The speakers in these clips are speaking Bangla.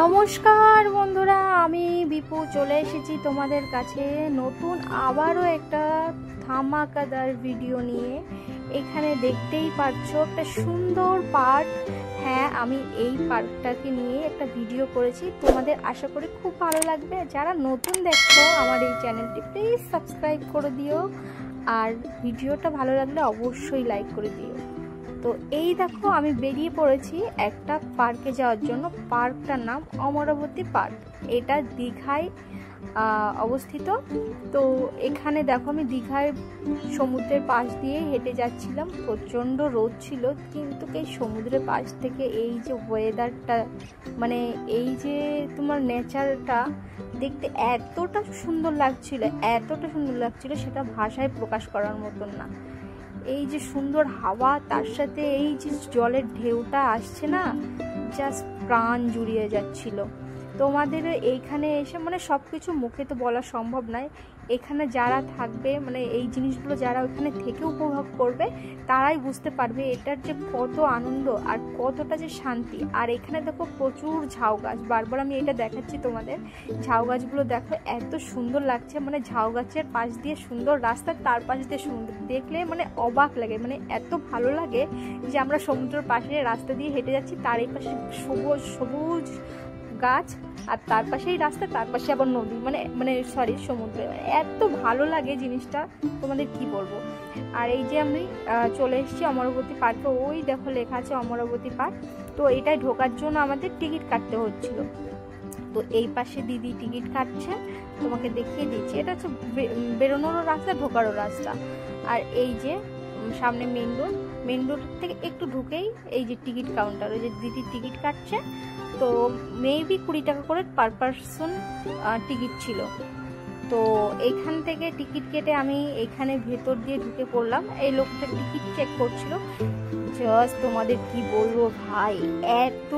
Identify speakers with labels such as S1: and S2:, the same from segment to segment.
S1: নমস্কার বন্ধুরা, আমি বিপু চলে এসেছি তোমাদের কাছে নতুন আবারও একটা ধামাকাদার ভিডিও নিয়ে। এখানে দেখতেই পাচ্ছ একটা সুন্দর পার্ক। হ্যাঁ, আমি এই পার্কটাকে নিয়ে একটা ভিডিও করেছি, তোমাদের আশা করি খুব ভালো লাগবে। যারা নতুন দেখছো আমার এই চ্যানেলটি প্লিজ সাবস্ক্রাইব করে দিও, আর ভিডিওটা ভালো লাগলে অবশ্যই লাইক করে দিও। তো এই দেখো, আমি বেরিয়ে পড়েছি একটা পার্কে যাওয়ার জন্য। পার্কটার নাম অমরাবতী পার্ক। এটা দীঘায় অবস্থিত। তো এখানে দেখো, আমি দীঘায় সমুদ্রের পাশ দিয়ে হেঁটে যাচ্ছিলাম। প্রচণ্ড রোদ ছিল, কিন্তু এই সমুদ্রের পাশ থেকে এই যে ওয়েদারটা, মানে এই যে তোমার নেচারটা দেখতে এতটা সুন্দর লাগছিল, সেটা ভাষায় প্রকাশ করার মতন না। এই যে সুন্দর হাওয়া, তার সাথে এই যে জলের ঢেউটা আসছে না, জাস্ট প্রাণ জুড়িয়ে যাচ্ছিল। তোমাদের এইখানে এসে মানে সব কিছু মুখে তো বলা সম্ভব নয়। এখানে যারা থাকবে, মানে এই জিনিসগুলো যারা ওখানে থেকে উপভোগ করবে, তারাই বুঝতে পারবে এটার যে কত আনন্দ আর কতটা যে শান্তি। আর এখানে দেখো প্রচুর ঝাউ গাছ, বারবার আমি এটা দেখাচ্ছি তোমাদের। ঝাউ গাছগুলো দেখো এত সুন্দর লাগছে, মানে ঝাউ গাছের পাশ দিয়ে সুন্দর রাস্তা, তার পাশ দিয়ে সমুদ্র, দেখলে মানে অবাক লাগে, মানে এত ভালো লাগে যে আমরা সমুদ্রের পাশে রাস্তা দিয়ে হেঁটে যাচ্ছি, তার এই পাশে সবুজ সবুজ গাছ, আর তার পাশেই রাস্তা, তার পাশে আবার নদী, সরি সমুদ্র। এত ভালো লাগে জিনিসটা, তোমাদের কি বলবো। আর এই যে আমি চলে এসেছি অমরাবতী পার্কে। ওই দেখো লেখা আছে অমরাবতী পার্ক। তো এটাই ঢোকার জন্য আমাদের টিকিট কাটতে হচ্ছিল। তো এই পাশে দিদি টিকিট কাটছে, তোমাকে দেখিয়ে দিচ্ছি। এটা হচ্ছে বেরোনোরও রাস্তা, ঢোকারও রাস্তা। আর এই যে সামনে মেন রোড থেকে একটু ঢুকেই এই যে টিকিট কাউন্টার, ওই যে দিদি টিকিট কাটছে। তো মেবি 20 টাকা করে পার পারসন টিকিট ছিল। তো এইখান থেকে টিকিট কেটে আমি এখানে ভেতর দিয়ে ঢুকে পড়লাম। এই লোকটা টিকিট চেক করছিল। জাস্ট তোমাদের কি বলবো ভাই, এত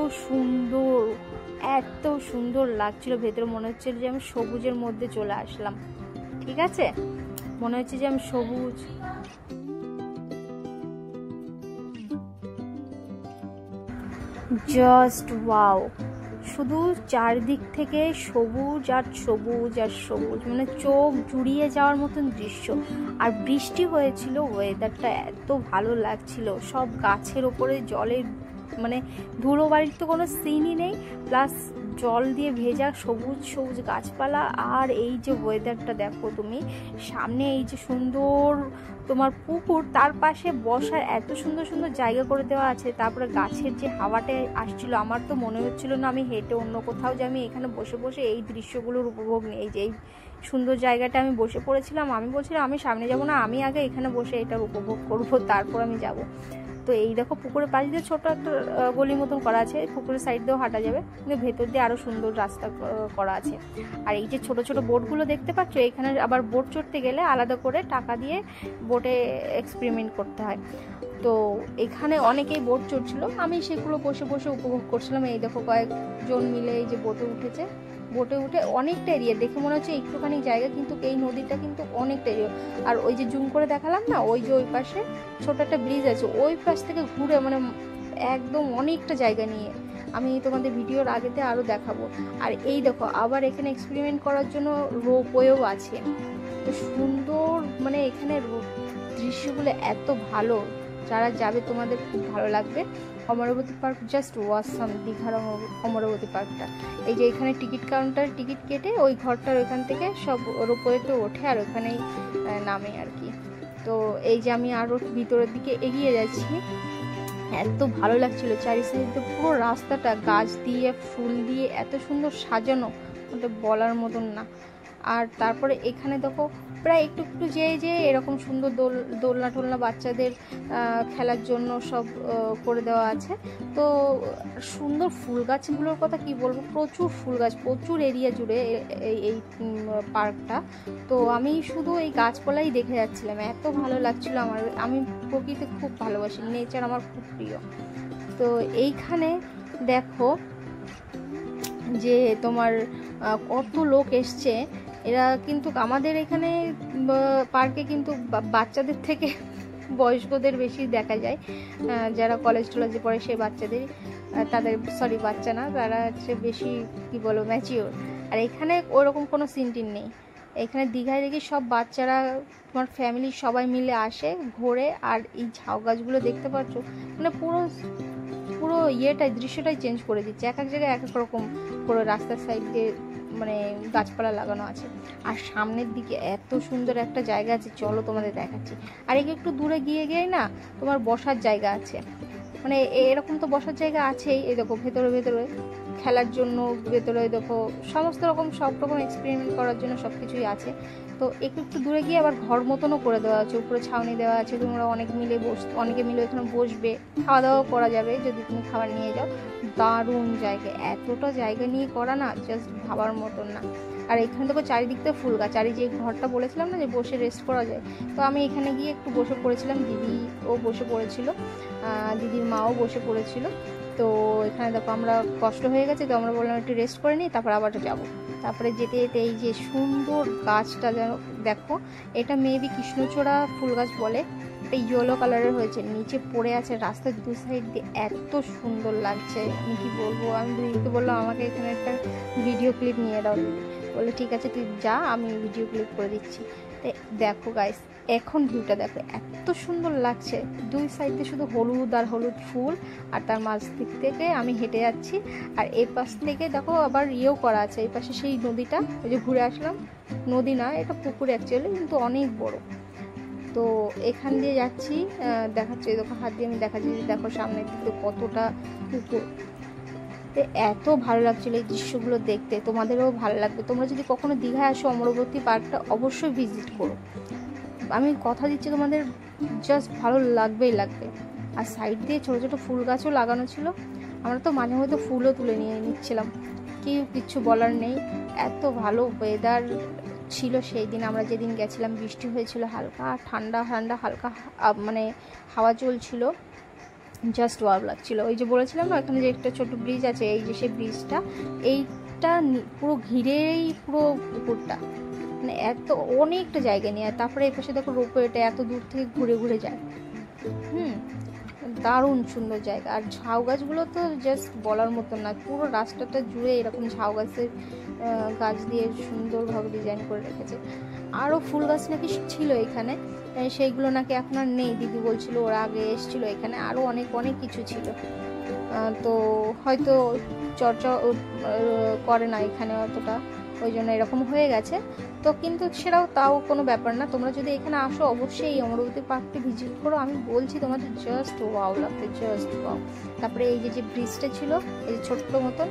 S1: সুন্দর লাগছিল ভেতরে। মনে হচ্ছিল যে আমি সবুজের মধ্যে চলে আসলাম। ঠিক আছে, মনে হচ্ছে যে আমি সবুজ। জাস্ট ওয়াও, শুধু চারদিক থেকে সবুজ আর সবুজ আর সবুজ, মানে চোখ জুড়িয়ে যাওয়ার মতন দৃশ্য। আর বৃষ্টি হয়েছিল, ওয়েদারটা এত ভালো লাগছিল। সব গাছের ওপরে জলের মানে ধুলো বাড়ির তো কোনো সিনই নেই, প্লাস জল দিয়ে ভেজা সবুজ সবুজ গাছপালা। আর এই যে ওয়েদারটা দেখো তুমি, সামনে এই যে সুন্দর তোমার পুকুর, তার পাশে বসার এত সুন্দর সুন্দর জায়গা করে দেওয়া আছে। তারপরে গাছের যে হাওয়াটা আসছিল, আমার তো মনে হচ্ছিল না আমি হেঁটে অন্য কোথাও, যে আমি এখানে বসে বসে এই দৃশ্যগুলোর উপভোগ নিই। এই যে এই সুন্দর জায়গাটা আমি বসে পড়েছিলাম। আমি বলছিলাম আমি সামনে যাব না, আমি আগে এখানে বসে এটার উপভোগ করব, তারপর আমি যাব। তো এই দেখো পুকুরের পাশ দিয়ে ছোট একটা গলি মতন করা আছে, পুকুরের সাইড দিয়েও হাঁটা যাবে, কিন্তু ভেতর দিয়ে আরও সুন্দর রাস্তা করা আছে। আর এই যে ছোট ছোট বোটগুলো দেখতে পাচ্ছ, এখানে আবার বোট চড়তে গেলে আলাদা করে টাকা দিয়ে বোটে এক্সপেরিমেন্ট করতে হয়। তো এখানে অনেকেই বোট চড়ছিল, আমি সেগুলো বসে বসে উপভোগ করছিলাম। এই দেখো কয়েকজন মিলে এই যে বোটে উঠেছে। বোটে উঠে অনেকটা এরিয়া, দেখে মনে হচ্ছে একটুখানি জায়গা, কিন্তু এই নদীটা কিন্তু অনেকটা এরিয়া। আর ওই যে জুম করে দেখালাম না, ওই যে ওই পাশে ছোট একটা ব্রিজ আছে, ওই পাশ থেকে ঘুরে মানে একদম অনেকটা জায়গা নিয়ে আমি তোমাদের ভিডিওর আগেতে আরও দেখাবো। আর এই দেখো আবার এখানে এক্সপেরিমেন্ট করার জন্য রোপওয়েও আছে। তো সুন্দর, মানে এখানে দৃশ্যগুলো এত ভালো, যারা যাবে তোমাদের খুব ভালো লাগবে। অমরাবতী পার্ক জাস্ট ওয়াসাম, দীঘার অমরাবতী পার্কটা। এই যে এখানে টিকিট কাউন্টার, টিকিট কেটে ওই ঘরটার ওইখান থেকে সব রোপওয়েতে ওঠে আর ওখানেই নামে আর কি। তো এই যে আমি আরও ভিতরের দিকে এগিয়ে যাচ্ছি, এত ভালো লাগছিল। চারি সাইডে পুরো রাস্তাটা গাছ দিয়ে ফুল দিয়ে এত সুন্দর সাজানো, ওটা বলার মতন না। আর তারপরে এখানে দেখো প্রায় একটু একটু যে এরকম সুন্দর দোলনা টোলনা বাচ্চাদের খেলার জন্য সব করে দেওয়া আছে। তো সুন্দর ফুল গাছগুলোর কথা কি বলবো, প্রচুর ফুল গাছ, প্রচুর এরিয়া জুড়ে এই পার্কটা। তো আমি শুধু এই গাছপালাই দেখে যাচ্ছিলাম, এত ভালো লাগছিল আমার। আমি প্রকৃতি খুব ভালোবাসি, নেচার আমার খুব প্রিয়। তো এইখানে দেখো যে তোমার কত লোক এসছে। এরা কিন্তু আমাদের এখানে পার্কে কিন্তু বাচ্চাদের থেকে বয়স্কদের বেশি দেখা যায়, যারা কলেজ টলেজে পড়ে সেই বাচ্চাদের, তাদের সরি বাচ্চা না, তারা হচ্ছে বেশি কি বলো ম্যাচিওর। আর এখানে ওরকম কোনো সিনটিন নেই। এখানে দীঘায় দেখি সব বাচ্চারা তোমার ফ্যামিলি সবাই মিলে আসে ঘোরে। আর এই ঝাউ গাছগুলো দেখতে পাচ্ছ, মানে পুরো পুরো দৃশ্যটাই চেঞ্জ করে দিচ্ছে। এক এক জায়গায় এক এক রকম পুরো রাস্তার সাইড দিয়ে মানে গাছপালা লাগানো আছে। আর সামনের দিকে এত সুন্দর একটা জায়গা আছে, চলো তোমাদের দেখাচ্ছি। আর একটু দূরে গিয়ে না তোমার বসার জায়গা আছে, মানে এরকম তো বসার জায়গা আছেই। এই দেখো ভেতরে ভেতরে খেলার জন্য, ভেতরে দেখো সমস্ত রকম সব রকম এক্সপেরিমেন্ট করার জন্য সব কিছুই আছে। তো একটু দূরে গিয়ে আবার ঘর মতনও করে দেওয়া আছে, উপরে ছাউনি দেওয়া আছে। তোমরা অনেকে মিলে এখানে বসবে, খাওয়া দাওয়াও করা যাবে যদি তুমি খাবার নিয়ে যাও। দারুণ জায়গা, এতটা জায়গা নিয়ে করা না জাস্ট ভাবার মতন না। আর এখানে দেখো চারিদিক থেকে ফুল গাছ। আর এই যে ঘরটা বলেছিলাম না যে বসে রেস্ট করা যায়, তো আমি এখানে গিয়ে একটু বসে পড়েছিলাম। দিদিও বসে পড়েছিল, দিদির মাও বসে পড়েছিল। তো এখানে দেখো আমরা কষ্ট হয়ে গেছে, তো আমরা বললাম একটু রেস্ট করে নিই, তারপর আবার যাবো। তারপরে যেতে যেতে এই যে সুন্দর গাছটা যেন দেখো, এটা মেবি কৃষ্ণচূড়া ফুল গাছ বলে। এটা ইয়েলো কালারের হয়েছে, নিচে পড়ে আছে রাস্তার দু সাইড দিয়ে, এত সুন্দর লাগছে আমি কি বলবো। আমি দিদিকে বললাম আমাকে এখানে একটা ভিডিও ক্লিপ নিয়ে দাও। দিদি বলে ঠিক আছে তুই যা, আমি ভিডিও ক্লিপ করে দিচ্ছি। তো দেখো গাইস, এখন ভিউটা দেখো এত সুন্দর লাগছে। দুই সাইড দিয়ে শুধু হলুদ আর হলুদ ফুল, আর তার মাঝ দিক থেকে আমি হেঁটে যাচ্ছি। আর এই পাশ থেকে দেখো আবার ইয়েও করা আছে, এই পাশে সেই নদীটা, ওই যে ঘুরে আসলাম। নদী না, এটা পুকুর অ্যাকচুয়ালি, কিন্তু অনেক বড়। তো এখান দিয়ে যাচ্ছি, দেখাচ্ছি দেখো হাত দিয়ে আমি দেখাচ্ছি, দেখো সামনের দিকে কতটা পুকুর। এত ভালো লাগছিল এই দৃশ্যগুলো দেখতে, তোমাদেরও ভালো লাগবে। তোমরা যদি কখনো দীঘায় আসো, অমরাবতী পার্কটা অবশ্যই ভিজিট করো। আমি কথা দিচ্ছি তোমাদের জাস্ট ভালো লাগবেই লাগবে। আর সাইড দিয়ে ছোটো ছোটো ফুল গাছও লাগানো ছিল, আমরা তো মাঝে মধ্যে ফুলও তুলে নিয়ে নিচ্ছিলাম, কিচ্ছু বলার নেই। এত ভালো ওয়েদার ছিল সেই দিন, আমরা যেদিন গেছিলাম বৃষ্টি হয়েছিল, হালকা ঠান্ডা ঠান্ডা হালকা মানে হাওয়া চলছিল, জাস্ট ওয়াও লাগছিল। ওই যে বলেছিলাম না এখানে যে একটা ছোট ব্রিজ আছে, এই যে সেই ব্রিজটা, এইটা পুরো ঘিরেই পুরো পুকুরটা, মানে এত অনেকটা জায়গা নিয়ে। তারপরে এই পাশে দেখো রোপওয়েটা এত দূর থেকে ঘুরে ঘুরে যায়। দারুণ সুন্দর জায়গা। আর ঝাউ গাছগুলো তো জাস্ট বলার মতন না, পুরো রাস্তাটা জুড়ে এরকম ঝাউ গাছের গাছ দিয়ে সুন্দরভাবে ডিজাইন করে রেখেছে। আরও ফুল গাছ নাকি ছিল এখানে, সেইগুলো নাকি এখন আর নেই। দিদি বলছিল ওরা আগে এসেছিল এখানে, আরও অনেক অনেক কিছু ছিল। তো হয়তো চর্চা করে না এখানে অতটা, ওই জন্য এরকম হয়ে গেছে। তো কিন্তু সেটাও তাও কোনো ব্যাপার না, তোমরা যদি এখানে আসো অবশ্যই এই অমরাবতী পার্কটি ভিজিট করো। আমি বলছি তোমাদের জাস্ট ওয়াও লাগবে, জাস্ট ওয়াও। তারপরে এই যে ব্রিজটা ছিল, এই যে ছোট্ট মতন,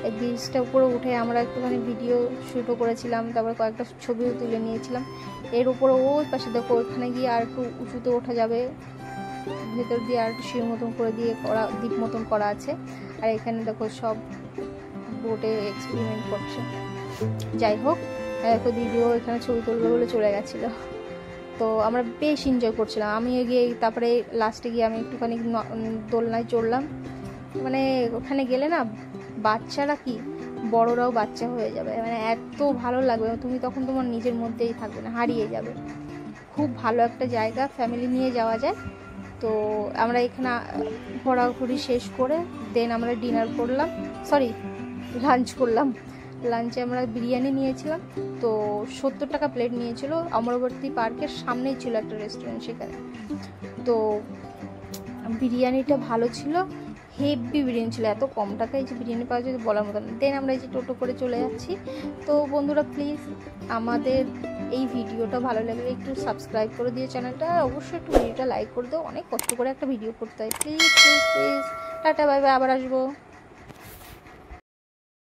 S1: এই ব্রিজটা উপরে উঠে আমরা একটুখানি ভিডিও শ্যুটও করেছিলাম, তারপরে কয়েকটা ছবিও তুলে নিয়েছিলাম। এর উপরে ওই পাশে দেখো, ওখানে গিয়ে আর একটু উঁচুতে ওঠা যাবে, ভেতর দিয়ে আর একটু শির মতন করে দিয়ে করা, দ্বীপ মতন করা আছে। আর এখানে দেখো সব বোটে এক্সপেরিমেন্ট করছে। যাই হোক, তো দিদিও এখানে ছবি তুলবে বলে চলে গেছিলো। তো আমরা বেশ এনজয় করছিলাম। আমি গিয়ে তারপরে লাস্টে গিয়ে আমি একটুখানি দোলনায় চড়লাম। মানে ওখানে গেলে না বাচ্চারা কি বড়রাও বাচ্চা হয়ে যাবে, মানে এত ভালো লাগবে, তুমি তখন তোমার নিজের মধ্যেই থাকবে না, হারিয়ে যাবে। খুব ভালো একটা জায়গা, ফ্যামিলি নিয়ে যাওয়া যায়। তো আমরা এখানে ঘোরাঘুরি শেষ করে দেন আমরা ডিনার করলাম, লাঞ্চ করলাম। লাঞ্চে আমরা বিরিয়ানি নিয়েছিলাম, তো 70 টাকা প্লেট নিয়েছিল। অমরাবতী পার্কের সামনেই ছিল একটা রেস্টুরেন্ট, সেখানে। তো বিরিয়ানিটা ভালো ছিল, হেভি বিরিয়ানি ছিল, এত কম টাকায় যে বিরিয়ানি পাওয়া যায় বলার মতো না। দেন আমরা এই যে টোটো করে চলে যাচ্ছি। তো বন্ধুরা প্লিজ আমাদের এই ভিডিওটা ভালো লাগলে একটু সাবস্ক্রাইব করে দিও চ্যানেলটা, আর অবশ্যই একটু ভিডিওটা লাইক করে দিও, অনেক কষ্ট করে একটা ভিডিও করতে হয়। Please please please, tata bye bye, আবার আসবো।